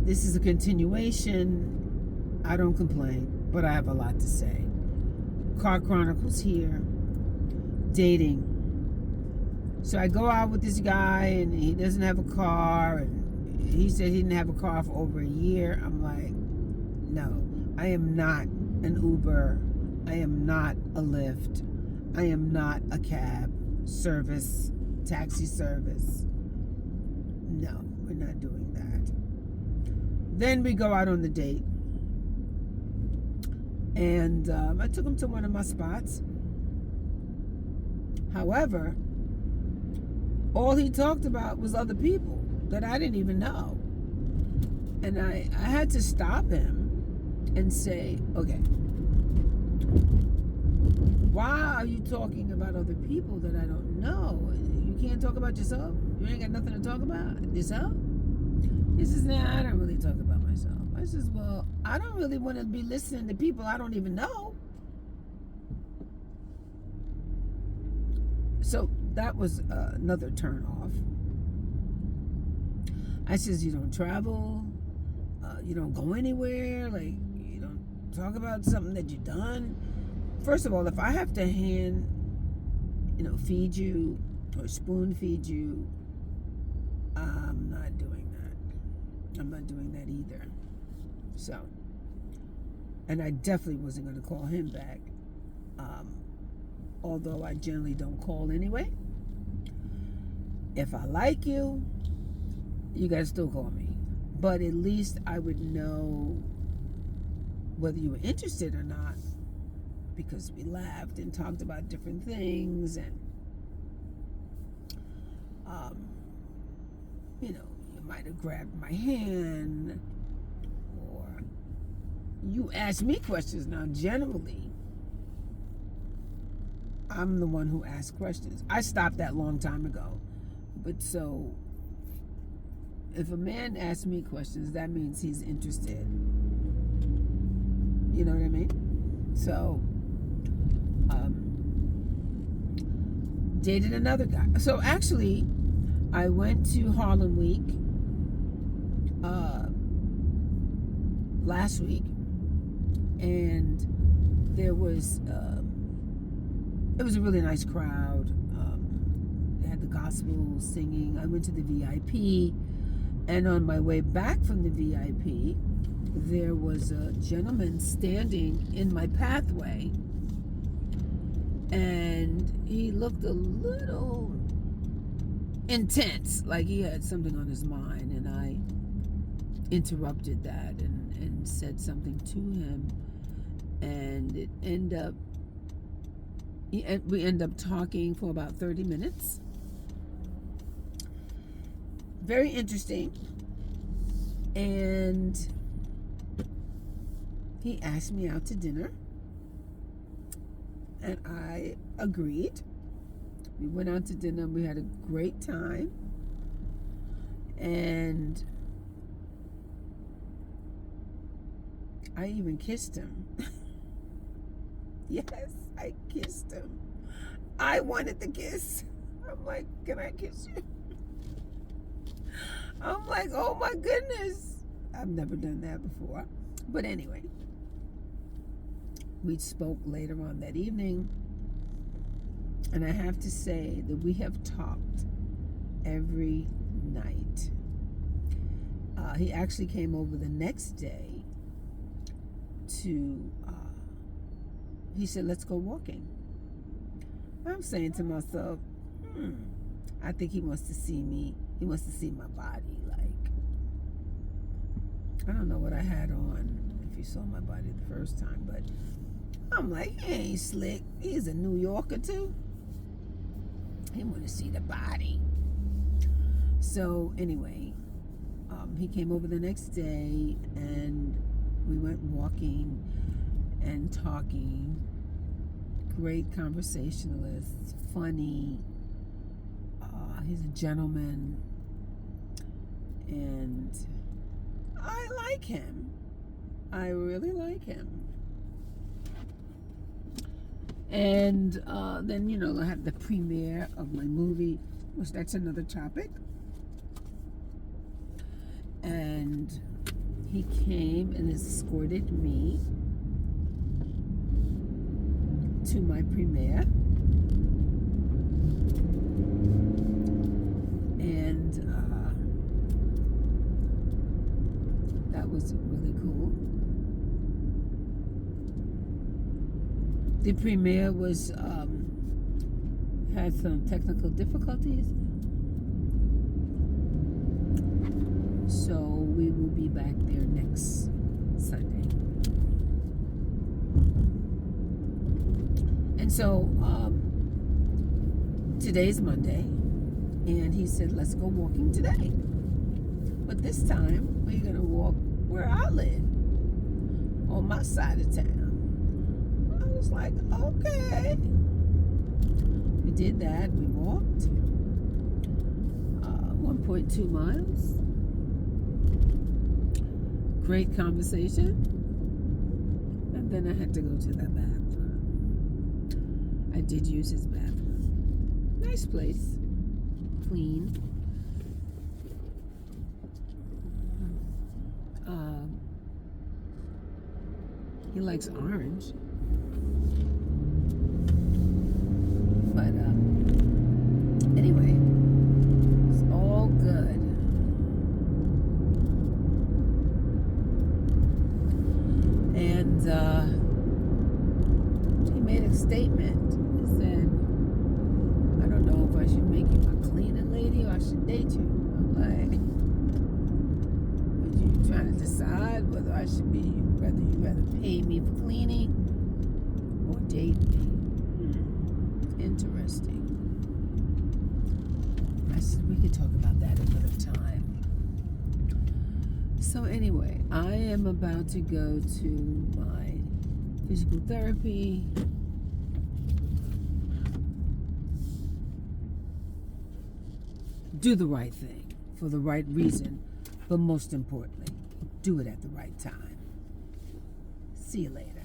this is a continuation. I don't complain, but I have a lot to say. Car Chronicles here. Dating. So I go out with this guy, and he doesn't have a car, and he said he didn't have a car for over a year. I'm like, no, I am not an Uber. I am not a Lyft. I am not a cab service, taxi service. No, we're not doing that. Then we go out on the date. And I took him to one of my spots. However, all he talked about was other people that I didn't even know. And I had to stop him and say, okay, why are you talking about other people that I don't know? You can't talk about yourself? You ain't got nothing to talk about? Yourself? He says, nah, I don't really talk about myself. I says, well, I don't really want to be listening to people I don't even know. So that was another turn off. I says, you don't travel, you don't go anywhere, like you don't talk about something that you've done. First of all, if I have to feed you or spoon feed you, I'm not doing that. I'm not doing that either. So, and I definitely wasn't going to call him back. Although I generally don't call anyway. If I like you, you guys still call me. But at least I would know whether you were interested or not, because we laughed and talked about different things, and you might have grabbed my hand, or you asked me questions. Now, generally, I'm the one who asks questions. I stopped that long time ago. But so, if a man asks me questions, that means he's interested. You know what I mean? So, dated another guy. So actually, I went to Harlem Week last week, and there was it was a really nice crowd. They had the gospel singing. I went to the VIP, and on my way back from the VIP, there was a gentleman standing in my pathway, and he looked a little intense, like he had something on his mind, and I interrupted that and said something to him, and we end up talking for about 30 minutes. Very interesting. And he asked me out to dinner, and I agreed. We went out to dinner. We had a great time, and I even kissed him. Yes, I kissed him. I wanted the kiss. I'm like, can I kiss you? I'm like, oh my goodness. I've never done that before. But anyway, we spoke later on that evening, and I have to say that we have talked every night. He actually came over the next day to, he said, let's go walking. I'm saying to myself, I think he wants to see me. He wants to see my body. Like, I don't know what I had on, if you saw my body the first time, but I'm like, he ain't slick. He's a New Yorker too. He want to see the body. So anyway, he came over the next day, and we went walking and talking. Great conversationalist, funny. He's a gentleman, and I like him. I really like him. And then, I had the premiere of my movie, which that's another topic. And he came and escorted me to my premiere. And that was really cool. The premiere was had some technical difficulties, so we will be back there next Sunday. And so today's Monday, and he said, let's go walking today. But this time, we're going to walk where I live, on my side of town. I was like, okay. We did that. We walked 1.2 miles. Great conversation. And then I had to go to the bathroom. I did use his bathroom. Nice place. Clean. He likes orange. But anyway, it's all good. And he made a statement. He said, I don't know if I should make you my cleaning lady or I should date you. I'm like, you trying to decide whether I should be, whether you rather pay me for cleaning or date me? Interesting. I said we could talk about that another time. So anyway, I am about to go to my physical therapy. Do the right thing for the right reason, but most importantly, do it at the right time. See you later.